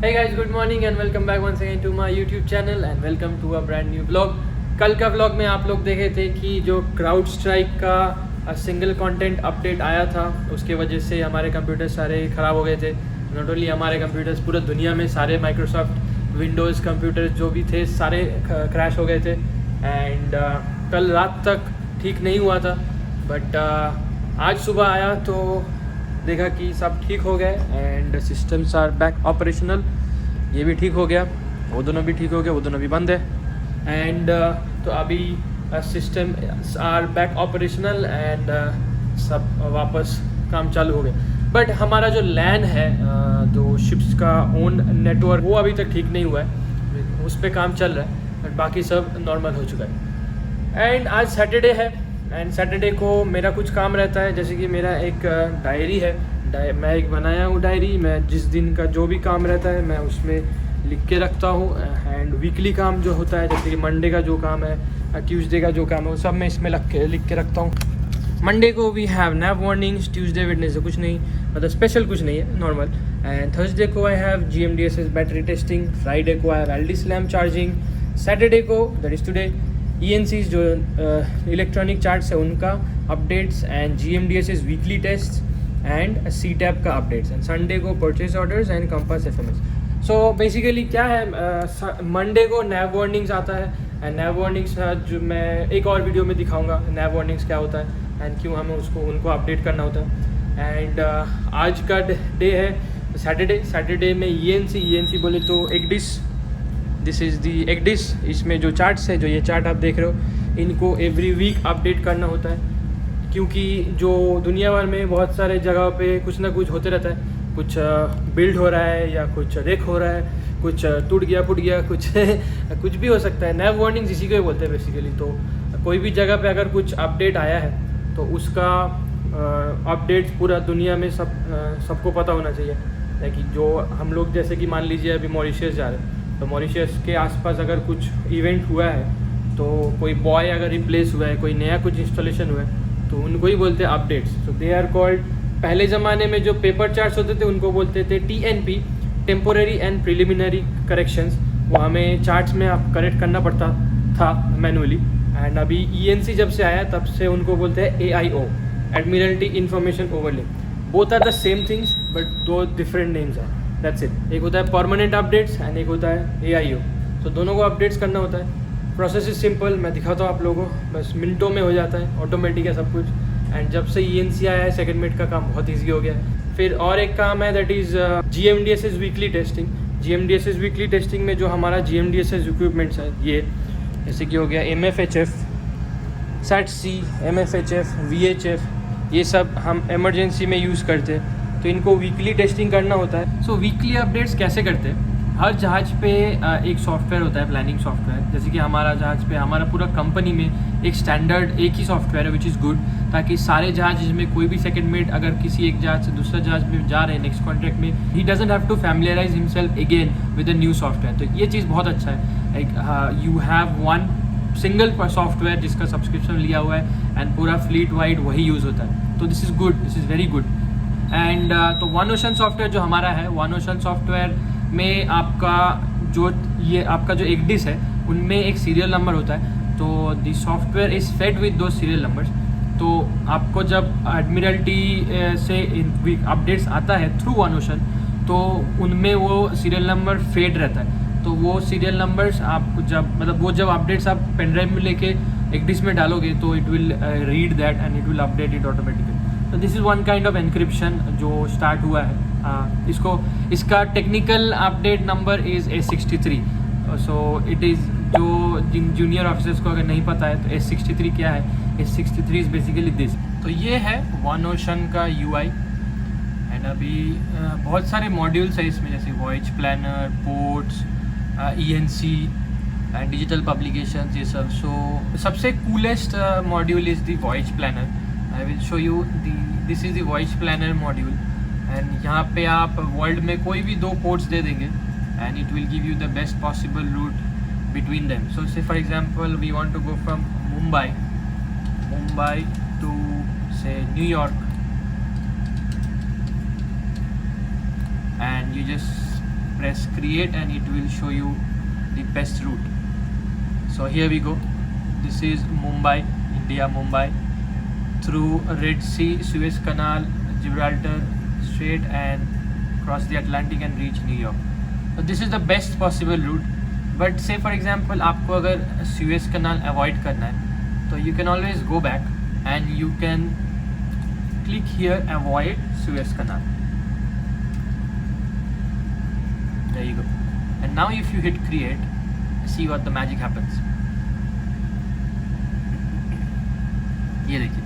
Hey guys, good morning and welcome back once again to my YouTube channel and welcome to a brand new vlog. कल का vlog में आप लोग देखे थे कि जो क्राउड स्ट्राइक का सिंगल कंटेंट अपडेट आया था उसके वजह से हमारे कंप्यूटर सारे ख़राब हो गए थे. नॉट ओनली हमारे कंप्यूटर्स, पूरा दुनिया में सारे माइक्रोसॉफ्ट विंडोज़ कंप्यूटर जो भी थे सारे क्रैश हो गए थे. एंड कल रात तक ठीक नहीं हुआ था बट आज सुबह आया तो देखा कि सब ठीक हो गए and systems are back operational. ये भी ठीक हो गया, वो दोनों भी ठीक हो गया, वो दोनों भी बंद है. एंड तो अभी system are back operational and सब वापस काम चालू हो गया. बट हमारा जो लैन है जो शिप्स का ओन नेटवर्क वो अभी तक ठीक नहीं हुआ है, उस पर काम चल रहा है बट बाकी सब नॉर्मल हो चुका है. एंड आज सैटरडे है एंड सैटरडे को मेरा कुछ काम रहता है, जैसे कि मेरा एक डायरी है. मैं एक बनाया हूँ डायरी. मैं जिस दिन का जो भी काम रहता है मैं उसमें लिख के रखता हूँ. एंड वीकली काम जो होता है जैसे कि मंडे का जो काम है, ट्यूसडे का जो काम है, वो सब मैं इसमें लिख के रखता हूँ. मंडे को we have nav warnings, Tuesday Wednesday कुछ नहीं, मतलब स्पेशल कुछ नहीं है, नॉर्मल. एंड थर्सडे को I have GMDSS battery testing. Friday को I have LD slam charging. Saturday को दैट इज़ टुडे ENCs जो इलेक्ट्रॉनिक चार्ट्स है उनका updates and GMDSS weekly test and CTAP का अपडेट्स. एंड संडे को purchase orders and compass FMS. So basically क्या है, Monday को नैव वार्निंग्स आता है एंड नैव वार्निंग्स जो मैं एक और वीडियो में दिखाऊंगा नैव वार्निंग्स क्या होता है एंड क्यों हमें उनको अपडेट करना होता है. एंड आज का डे है सैटरडे में ENC बोले तो ECDIS. This is the ECDIS. इसमें जो चार्ट्स है, जो ये चार्ट आप देख रहे हो, इनको एवरी वीक अपडेट करना होता है क्योंकि जो दुनिया भर में बहुत सारे जगह पे कुछ ना कुछ होते रहता है. कुछ बिल्ड हो रहा है या कुछ रेक हो रहा है, कुछ टूट गया फूट गया, कुछ भी हो सकता है. नैव वार्निंग्स इसी को ही बोलते हैं बेसिकली. तो कोई भी जगह पे अगर कुछ अपडेट आया है तो उसका अपडेट पूरा दुनिया में सबको पता होना चाहिए. कि जो हम लोग जैसे कि मान लीजिए अभी मॉरिशस जा रहे हैं तो मॉरिशस के आसपास अगर कुछ इवेंट हुआ है तो कोई बॉय अगर रिप्लेस हुआ है, कोई नया कुछ इंस्टॉलेशन हुआ है तो उनको ही बोलते हैं updates. So they are called. पहले ज़माने में जो पेपर चार्ट्स होते थे उनको बोलते थे TNP, temporary and preliminary corrections. वो हमें चार्ट्स में आप करेक्ट करना पड़ता था मैनुअली. एंड अभी ENC जब से आया तब से उनको बोलते हैं AIO, admiralty information overlay. Both are the same things but दो डिफरेंट नेम्स हैं. That's it. एक होता है परमानेंट अपडेट्स एंड एक होता है AIO. तो दोनों को अपडेट्स करना होता है. प्रोसेस इज सिंपल, मैं दिखाता हूँ आप लोगों को, बस मिनटों में हो जाता है, ऑटोमेटिक है सब कुछ. एंड जब से ENC आया है सेकेंड मिनट का काम बहुत ईजी हो गया है. फिर और एक काम है that is GMDSS weekly testing. GMDSS weekly testing में जो हमारा GMDSS इक्विपमेंट्स है ये जैसे कि हो गया MFHF, SAT-C, MFHF, VHF, ये सब हम इमरजेंसी में यूज़ करते हैं तो इनको वीकली टेस्टिंग करना होता है. सो वीकली अपडेट्स कैसे करते हैं, हर जहाज़ पे एक सॉफ्टवेयर होता है, प्लानिंग सॉफ्टवेयर. जैसे कि हमारा जहाज़ पे, हमारा पूरा कंपनी में एक स्टैंडर्ड एक ही सॉफ्टवेयर है विच इज़ गुड, ताकि सारे जहाज़ जिसमें कोई भी सेकंड में अगर किसी एक जहाज़ से दूसरा जहाज़ में जा रहे हैं नेक्स्ट कॉन्ट्रैक्ट में, he doesn't have to familiarise himself again with the new software. तो ये चीज़ बहुत अच्छा है. You have one single software जिसका सब्सक्रिप्शन लिया हुआ है एंड पूरा फ्लीट वाइड वही यूज़ होता है. तो this is good, this is very good. And तो वन ओशन सॉफ्टवेयर जो हमारा है, वन ओशन सॉफ्टवेयर में आपका जो ECDIS है उनमें एक सीरियल नंबर होता है. तो the software is fade with दो सीरियल नंबर्स. तो आपको जब एडमिरल्टी से अपडेट्स आता है थ्रू वन ओशन तो उनमें वो सीरियल नंबर फेड रहता है. तो वो सीरियल नंबर्स आप जब अपडेट्स आप पेन ड्राइव में लेके ECDIS में डालोगे तो it will read that and it will update it automatically. तो this is one kind of encryption जो स्टार्ट हुआ है. इसका technical update number is A63. So it is जो जिन जूनियर ऑफिसर्स को अगर नहीं पता है तो A63 क्या है, A63 इज़ बेसिकली दिस. तो ये है वन ओशन का UI. एंड अभी बहुत सारे मॉड्यूल्स है इसमें, जैसे voyage planner, ports, ENC and digital publications, ये सब. सो सबसे coolest module is the voyage planner. I will show you this is the voyage planner module. And यहाँ पे आप वर्ल्ड में कोई भी दो पोर्ट्स दे देंगे and it will give you the best possible route between them. So से for example we want to go from Mumbai to say New York and you just press create and it will show you the best route. So here we go. This is Mumbai, India, Mumbai, through Red Sea, Suez Canal, Gibraltar Strait and cross the Atlantic and reach New York. So this is the best possible route. But say for example आपको अगर Suez Canal avoid करना है तो you can always go back and you can click here avoid Suez Canal. There you go. And now if you hit create, see what the magic happens. ये देखिए.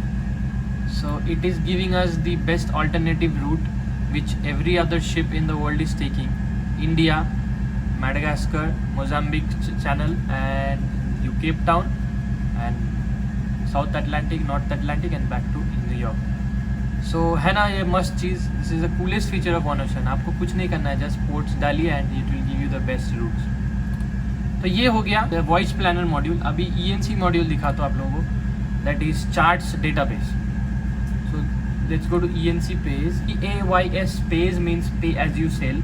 So it is giving us the best alternative route which every other ship in the world is taking. India, Madagascar, Mozambique channel and Cape Town and South Atlantic, North Atlantic and back to New York. So है ना ये मस्त चीज़. This is the coolest feature of OneOcean. आपको कुछ नहीं करना है, just ports डालिए and it will give you the best routes. तो ये हो गया वॉइस प्लानर मॉड्यूल. अभी ENC मॉड्यूल दिखाता हूँ आप लोगों को. That is charts database. So let's go to ENC page. EAYS page means pay as you sell.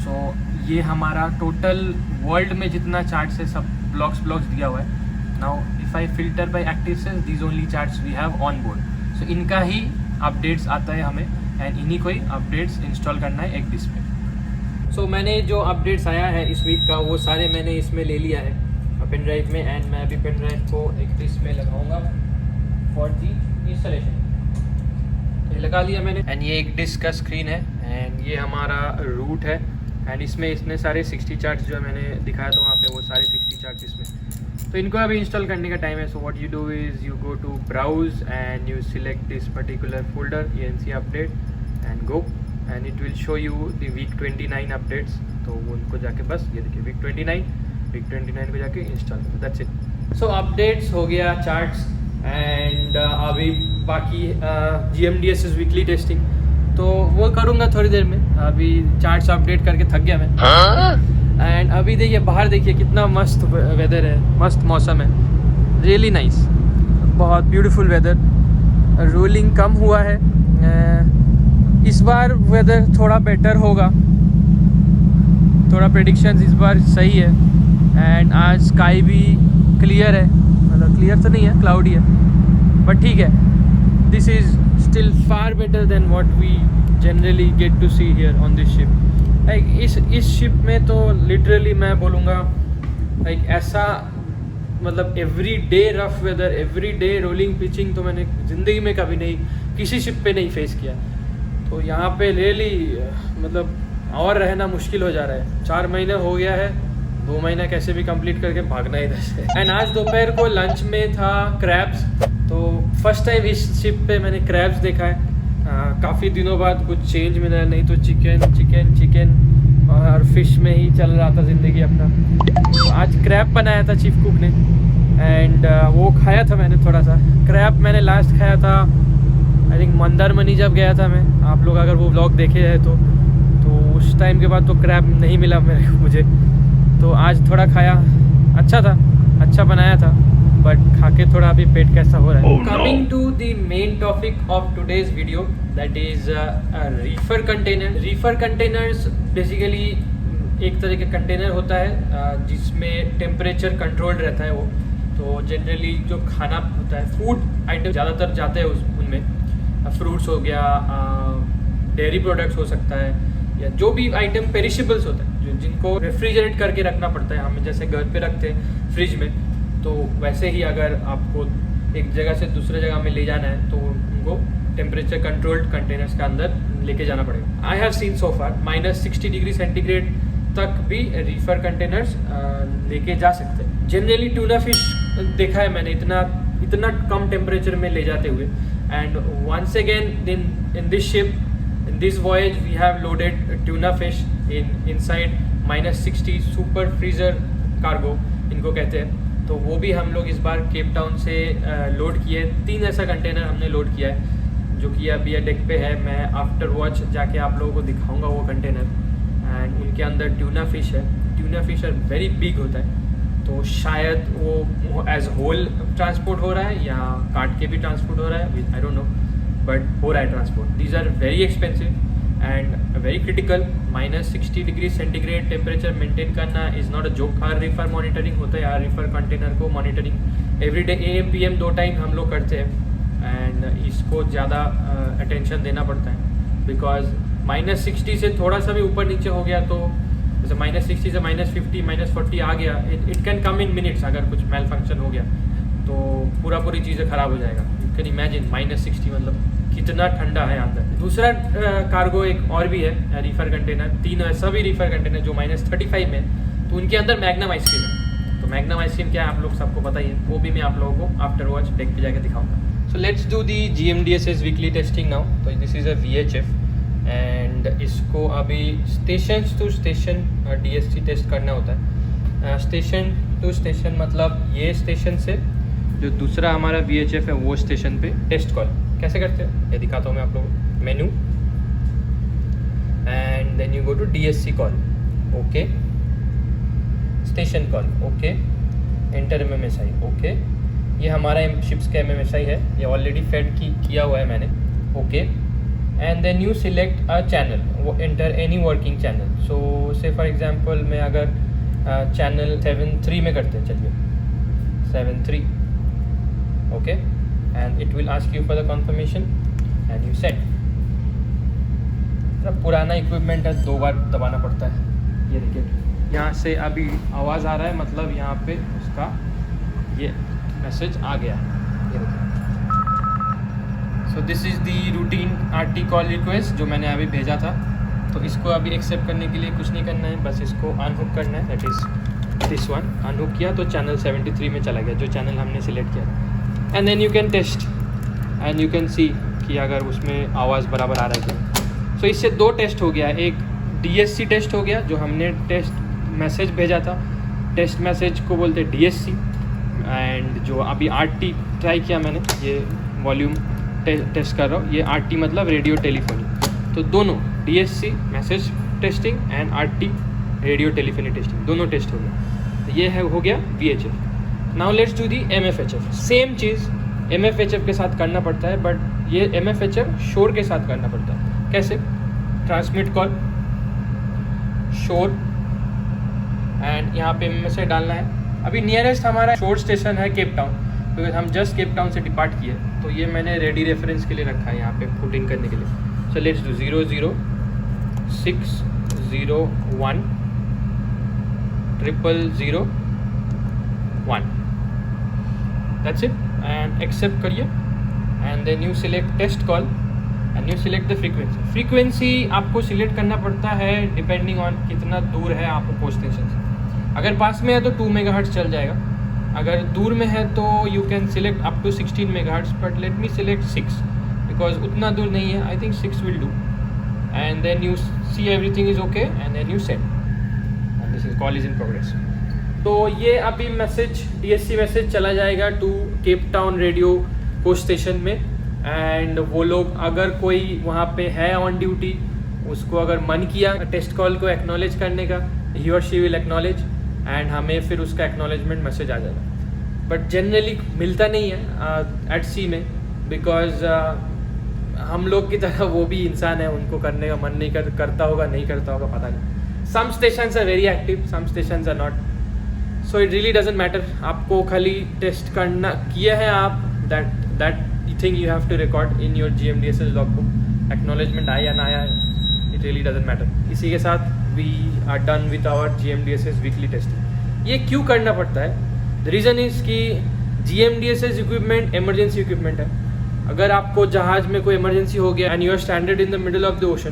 So ये हमारा टोटल वर्ल्ड में जितना चार्ट्स है सब ब्लॉक्स दिया हुआ है. Now if I filter by active cells these only charts we have on board. So इनका ही अपडेट्स आता है हमें एंड इन्हीं को ही अपडेट्स इंस्टॉल करना है एक डिस्क पे. सो मैंने जो अपडेट्स आया है इस वीक का वो सारे मैंने इसमें ले लिया है पेन ड्राइव में एंड मैं अभी पेन ड्राइव को एक डिस्क में लगाऊंगा फॉर दी इंस्टॉलेशन. ये लगा लिया मैंने एंड ये एक डिस्क का स्क्रीन है एंड ये हमारा रूट है एंड इसमें इतने सारे 60 चार्ट्स जो मैंने दिखाया था वहाँ पे वो सारे 60 चार्ट्स इसमें. तो इनको अभी इंस्टॉल करने का टाइम है. So what you do is you go to browse and you select this particular folder ENC update and go and it will show you the week 29 updates. तो उनको जाके बस ये देखिए वीक 29 को जाके इंस्टॉल करो. That's it. सो अपडेट्स हो गया चार्ट्स एंड अभी बाकी GMDSS वीकली टेस्टिंग तो वो करूँगा थोड़ी देर में. अभी चार्ट्स अपडेट करके थक गया मैं एंड अभी देखिए बाहर देखिए कितना मस्त वेदर है, मस्त मौसम है, रियली नाइस, बहुत ब्यूटीफुल वेदर. रोलिंग कम हुआ है, इस बार वेदर थोड़ा बेटर होगा, थोड़ा प्रेडिक्शंस इस बार सही है एंड आज स्काई भी क्लियर है, मतलब क्लियर तो नहीं है, क्लाउडी है बट ठीक है. This is still far better than what we generally get to see here on this ship. Like इस शिप में तो लिटरली मैं बोलूँगा लाइक ऐसा मतलब every day rough weather, every day rolling pitching तो मैंने ज़िंदगी में कभी नहीं किसी शिप पे नहीं फेस किया. तो यहाँ पे रियली मतलब और रहना मुश्किल हो जा रहा है. 4 महीने हो गया है, 2 महीना कैसे भी कंप्लीट करके भागना इधर से. एंड आज दोपहर को लंच में था क्रैब्स. तो फर्स्ट टाइम इस शिप पे मैंने क्रैब्स देखा है. काफ़ी दिनों बाद कुछ चेंज मिला, नहीं तो चिकन और फिश में ही चल रहा था ज़िंदगी अपना. तो आज क्रैब बनाया था चीफ कुक ने एंड वो खाया था मैंने. थोड़ा सा क्रैब मैंने लास्ट खाया था आई थिंक मंदारमनी जब गया था मैं. आप लोग अगर वो व्लॉग देखे हैं तो उस टाइम के बाद तो क्रैब नहीं मिला मुझे. तो आज थोड़ा खाया, अच्छा था, अच्छा बनाया था बट खा के थोड़ा अभी पेट कैसा हो रहा है. Coming to the main topic of today's video that is reefer container. Reefer containers basically एक तरह का कंटेनर होता है जिसमें टेम्परेचर कंट्रोल्ड रहता है वो. तो जनरली जो खाना होता है, फूड आइटम ज़्यादातर जाते हैं उनमें. फ्रूट्स हो गया, डेयरी प्रोडक्ट्स हो सकता है, या जो भी आइटम पेरिशेबल्स होता है जो जिनको रेफ्रिजरेट करके रखना पड़ता है. हम जैसे घर पे रखते हैं फ्रिज में, तो वैसे ही अगर आपको एक जगह से दूसरे जगह में ले जाना है तो उनको टेम्परेचर कंट्रोल्ड कंटेनर्स के अंदर लेके जाना पड़ेगा. I have seen so far -60 degree centigrade तक भी रीफर कंटेनर्स लेके जा सकते हैं. जनरली ट्यूना फिश देखा है मैंने इतना कम टेम्परेचर में ले जाते हुए. And once again in this ship, in this voyage we have loaded tuna fish inside -60 super freezer cargo इनको कहते हैं. तो वो भी हम लोग इस बार केप टाउन से लोड किए. 3 ऐसा कंटेनर हमने लोड किया है जो कि अभी डेक पे है. मैं आफ्टर वॉच जाके आप लोगों को दिखाऊंगा वो कंटेनर. एंड उनके अंदर ट्यूना फिश है. ट्यूना फिश वेरी बिग होता है, तो शायद वो एज होल ट्रांसपोर्ट हो रहा है या काट के भी ट्रांसपोर्ट हो रहा है, आई डोंट नो, बट हो रहा है transport. These are very expensive and very critical. -60 degree centigrade temperature maintain करना इज़ नॉट अ जोक। हर रिफर मॉनिटरिंग होता है, हर रिफर कंटेनर को monitoring everyday AM PM 2 time हम लोग करते हैं एंड इसको ज़्यादा अटेंशन देना पड़ता है बिकॉज -60 से थोड़ा सा भी ऊपर नीचे हो गया तो जैसे -60 से -50 -40 आ गया, it can come in minutes. अगर कुछ मेल फंक्शन हो गया तो पूरी चीज़ें ख़राब हो जाएगा। यू कैन इमेजिन -60 मतलब कितना ठंडा है अंदर। दूसरा कार्गो एक और भी है रीफर कंटेनर, 3 सभी रीफर कंटेनर जो -35 में, तो उनके अंदर मैग्नम आइसक्रीम है। तो मैग्नम आइसक्रीम क्या है आप लोग सबको पता ही है, वो भी मैं आप लोगों को आफ्टर वॉच डेक पे जाकर दिखाऊंगा। So let's do the GMDSS weekly testing now. तो this is a VHF and इसको अभी station to station DSC test करना होता है। स्टेशन टू स्टेशन मतलब ये स्टेशन से जो दूसरा हमारा VHF है वो स्टेशन पे टेस्ट कॉल कैसे करते हैं ये दिखाता हूँ मैं आप लोगों को। Menu and then you go to DSC call, okay, station call, okay, enter MMSI, okay. ये हमारा शिप्स का MMSI है, ये ऑलरेडी फेड किया हुआ है मैंने, okay. And then you select a channel, वो enter any working channel. So से फॉर एग्जांपल मैं अगर चैनल 7.3 में करते हैं, चलिए 7.3, okay, and it will ask you for the confirmation and you set. पुराना इक्विपमेंट है, 2 बार दबाना पड़ता है। ये देखिए यहाँ से अभी आवाज़ आ रहा है, मतलब यहाँ पे उसका ये मैसेज आ गया। ये देखिए। So this is the routine RT call request जो मैंने अभी भेजा था। तो इसको अभी एक्सेप्ट करने के लिए कुछ नहीं करना है, बस इसको अनहुक करना है, दैट इज़ दिस वन। अनहुक किया तो चैनल 73 में चला गया, जो चैनल हमने सिलेक्ट किया। And then you can test and you can see कि अगर उसमें आवाज़ बराबर आ रहा है क्या। सो इससे 2 टेस्ट हो गया, एक DSC टेस्ट हो गया जो हमने टेस्ट मैसेज भेजा था, टेस्ट मैसेज को बोलते DSC। एंड जो अभी RT ट्राई किया मैंने, ये वॉल्यूम टेस्ट कर रहा हूँ, ये RT मतलब रेडियो टेलीफोनी। तो दोनों DSC message testing and RT radio telephony testing, दोनों टेस्ट हो गया। तो ये है हो गया VHF। Now let's do the MFHF। Same cheese MFHF के साथ करना पड़ता है, बट ये MFHF शोर के साथ करना पड़ता है। कैसे? ट्रांसमिट कॉल शोर एंड यहाँ पे MMSI डालना है। अभी नियरेस्ट हमारा शोर स्टेशन है केप टाउन, क्योंकि हम जस्ट केप टाउन से डिपार्ट किए, तो ये मैंने रेडी रेफरेंस के लिए रखा है यहाँ पे पुट इन करने के लिए। So let's do 00601 001, that's it, and accept करिए। And then you select test call and you select the frequency. Frequency आपको सिलेक्ट करना पड़ता है डिपेंडिंग ऑन कितना दूर है आपको पोस्ट स्टेशन से। अगर पास में है तो 2 मेगाहर्ट्ज़ चल जाएगा, अगर दूर में है तो you can select up to 16 megahertz, but let me select 6 because उतना दूर नहीं है, I think 6 will do. And then you see everything is okay and then you set and this is call is in progress. तो ये अभी message DSC message चला जाएगा to Cape Town radio post station में। एंड वो लोग अगर कोई वहाँ पे है ऑन ड्यूटी, उसको अगर मन किया टेस्ट कॉल को एक्नॉलेज करने का, ही और शी विल एक्नॉलेज एंड हमें फिर उसका एक्नॉलेजमेंट मैसेज आ जाएगा। बट जनरली मिलता नहीं है एट सी में, बिकॉज हम लोग की तरह वो भी इंसान है, उनको करने का मन नहीं करता होगा, नहीं करता होगा, पता नहीं। Some stations are very active, some stations are not, so it really doesn't matter. आपको खाली टेस्ट करना किया है आप, that thing you have to record in your GMDSS logbook. Acknowledgement आया या ना आया, इट रियली डजेंट मैटर। इसी के साथ we are done with our GMDSS weekly testing. ये क्यों करना पड़ता है? द रीज़न इज़ कि GMDSS इक्विपमेंट इमरजेंसी इक्विपमेंट है। अगर आपको जहाज़ में कोई इमरजेंसी हो गया and you are standard in the middle of the ocean,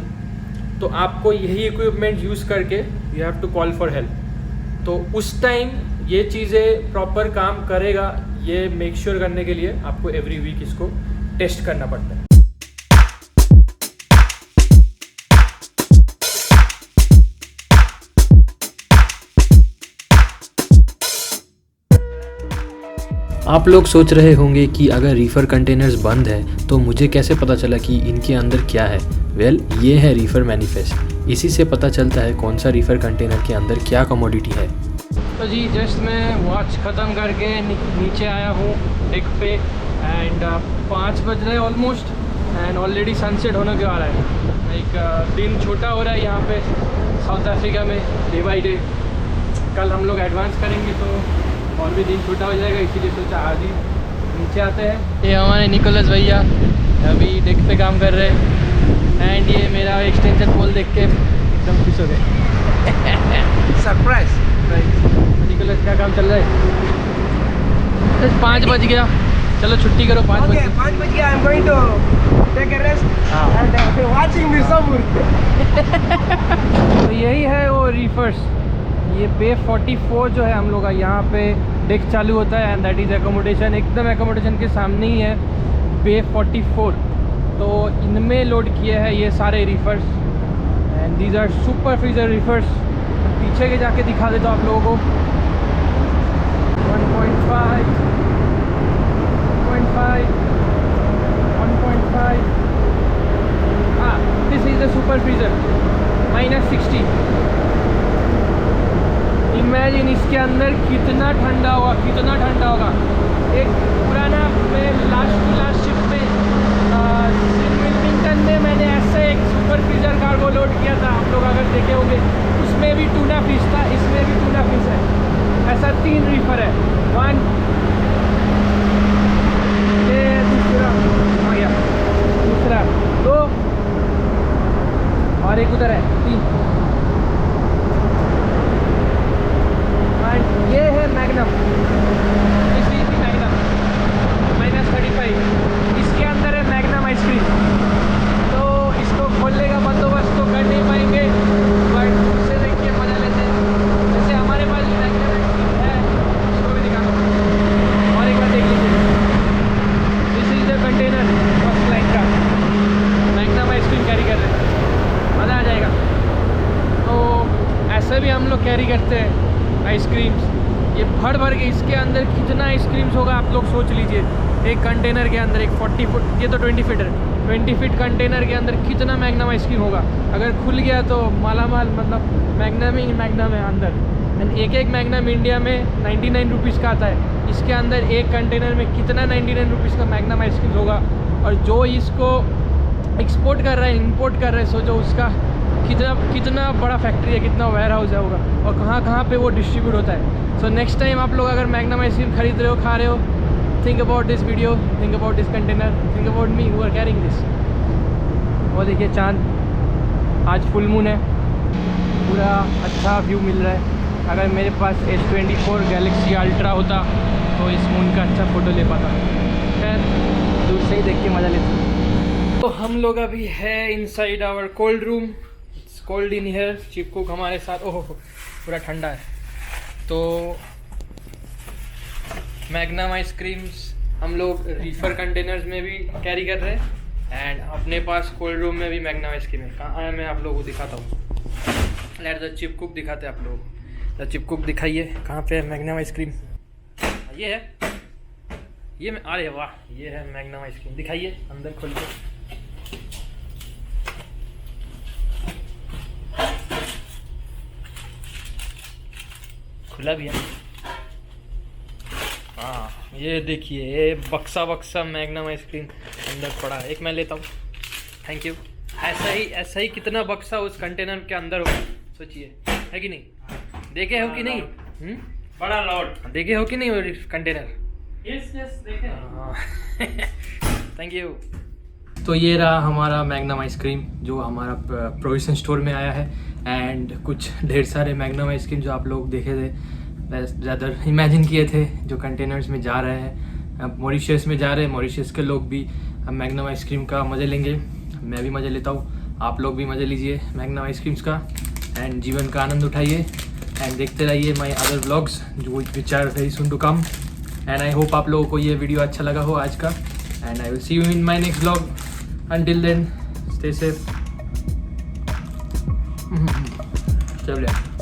तो आपको यही इक्विपमेंट यूज़ करके you have to call for help. तो उस टाइम ये चीज़ें प्रॉपर काम करेगा, ये मेक श्योर करने के लिए आपको एवरी वीक इसको टेस्ट करना पड़ता है। आप लोग सोच रहे होंगे कि अगर रीफ़र कंटेनर्स बंद है तो मुझे कैसे पता चला कि इनके अंदर क्या है। वेल, ये है रीफ़र मैनिफेस्ट, इसी से पता चलता है कौन सा रीफ़र कंटेनर के अंदर क्या कमोडिटी है। तो जी जस्ट मैं वॉच ख़त्म करके नीचे आया हूँ डेक पे एंड 5 बज रहे हैं ऑलमोस्ट एंड ऑलरेडी सनसेट होने के आ रहा है। एक दिन छोटा हो रहा है यहाँ पे साउथ अफ्रीका में डे बाई डे। कल हम लोग एडवांस करेंगे तो और भी दिन छोटा हो जाएगा, इसीलिए सोचा आज ही नीचे आते हैं। ये हमारे निकोलस भैया अभी डेक पे काम कर रहे हैं एंड ये मेरा एक्सटेंशन पोल देख के एकदम खुश हो गए। सरप्राइज। निकोलस क्या काम चल रहा है? 5 बज गया, चलो छुट्टी करो। 5 बजे 5 बज गया। I am going to take a rest and watching this summer. तो यही है वो रीफर्स, ये बे 44 जो है हम लोग का, यहाँ पे डेक चालू होता है एंड दैट इज़ एकोमोडेशन। एकदम एकोमोडेशन के सामने ही है बे 44। तो इनमें लोड किए हैं ये सारे reefers and these are super freezer reefers. पीछे के जाके दिखा देता हूँ आप लोगों को। 1.5 हाँ, this is the super freezer -60। Imagine इसके अंदर कितना ठंडा होगा, कितना ठंडा होगा। एक पुराना मैं लास्ट शिप में विलिंगटन में मैंने ऐसे एक सुपर फ्रीजर कार्गो लोड किया था, आप लोग अगर देखे होंगे। उसमें भी टूना फिश था, इसमें भी टूना फिश है। ऐसा 3 रीफर है। 1 ये दूसरा आ गया, दूसरा 2 और एक उधर है 3। एंड ये है मैग्नम, इसी मैग्नम -35। इसके अंदर है मैग्नम आइसक्रीम। तो इसको खोलने का बंदोबस्त तो कर नहीं पाएंगे, बट उससे देख के मजा लेते हैं। जैसे हमारे पास मैग्नम आइसक्रीम है, उसको भी दिखाना और एक बार देख लीजिए। This is the container first line का, मैग्नम आइसक्रीम कैरी कर रहे हैं, मज़ा आ जाएगा। तो ऐसे भी हम लोग कैरी करते हैं आइसक्रीम्स, ये भर भर के। इसके अंदर कितना आइसक्रीम्स होगा आप लोग सोच लीजिए। एक कंटेनर के अंदर, एक 40 फुट, ये तो 20 फीट है, 20 फीट कंटेनर के अंदर कितना मैग्नम आइसक्रीम होगा। अगर खुल गया तो मालामाल, मतलब मैग्नम ही मैग्नम है अंदर। एंड एक मैग्नम इंडिया में 99 रुपीज़ का आता है। इसके अंदर एक कंटेनर में कितना 99 रुपीज़ का मैग्नम आइसक्रीम होगा। और जो इसको एक्सपोर्ट कर रहा है, इंपोर्ट कर रहा है, सोचो उसका कितना बड़ा फैक्ट्री है, कितना वेयर हाउस है होगा, और कहाँ पे वो डिस्ट्रीब्यूट होता है। सो नेक्स्ट टाइम आप लोग अगर मैग्नम आइसक्रीम खरीद रहे हो, खा रहे हो, think about this video, think about this container, think about me who are carrying this. वो देखिए चाँद, आज फुल मून है, पूरा अच्छा व्यू मिल रहा है। अगर मेरे पास S24 गैलेक्सी अल्ट्रा होता तो इस मून का अच्छा फ़ोटो ले पाता। खैर दूर से ही देख के मज़ा लेता। तो हम लोग अभी है inside our cold room. It's cold in here. चिपकुक हमारे साथ, ओहो पूरा ठंडा है। तो मैग्नम आइसक्रीम्स हम लोग रीफर कंटेनर्स में भी कैरी कर रहे हैं एंड अपने पास कोल्ड रूम में भी मैग्नम आइसक्रीम है। कहाँ है मैं आप लोगों को दिखाता हूँ। लेट द चिपकुक दिखाते हैं आप लोगों को। द चिपकुक दिखाइए कहाँ पे है मैग्नम आइसक्रीम। ये है, ये मैं, अरे वाह, ये है मैग्नम आइसक्रीम। दिखाइए अंदर खोल के। खुला भी है। हाँ ये देखिए, ये बक्सा मैग्नम आइसक्रीम अंदर पड़ा है। एक मैं लेता हूँ, थैंक यू। ऐसा ही कितना बक्सा उस कंटेनर के अंदर होगा, सोचिए, है कि नहीं? देखे हो कि नहीं? बड़ा लॉट देखे हो कि नहीं वो कंटेनर? यस देखे। Thank you. तो ये रहा हमारा मैग्नम आइसक्रीम जो हमारा प्रोविजन स्टोर में आया है एंड कुछ ढेर सारे मैग्नम आइसक्रीम जो आप लोग देखे थे, ज़्यादा इमेजिन किए थे, जो कंटेनर्स में जा रहे हैं। अब मॉरिशस में जा रहे हैं, मॉरिशस के लोग भी मैग्नम आइसक्रीम का मज़े लेंगे। मैं भी मज़े लेता हूँ, आप लोग भी मज़े लीजिए मैग्नम आइसक्रीम्स का एंड जीवन का आनंद उठाइए एंड देखते रहिए माई अदर व्लॉग्स जो which are very soon to come. And I hope आप लोगों को ये वीडियो अच्छा लगा हो आज का and I will see you in my next vlog. Until then, stay safe. चलिए।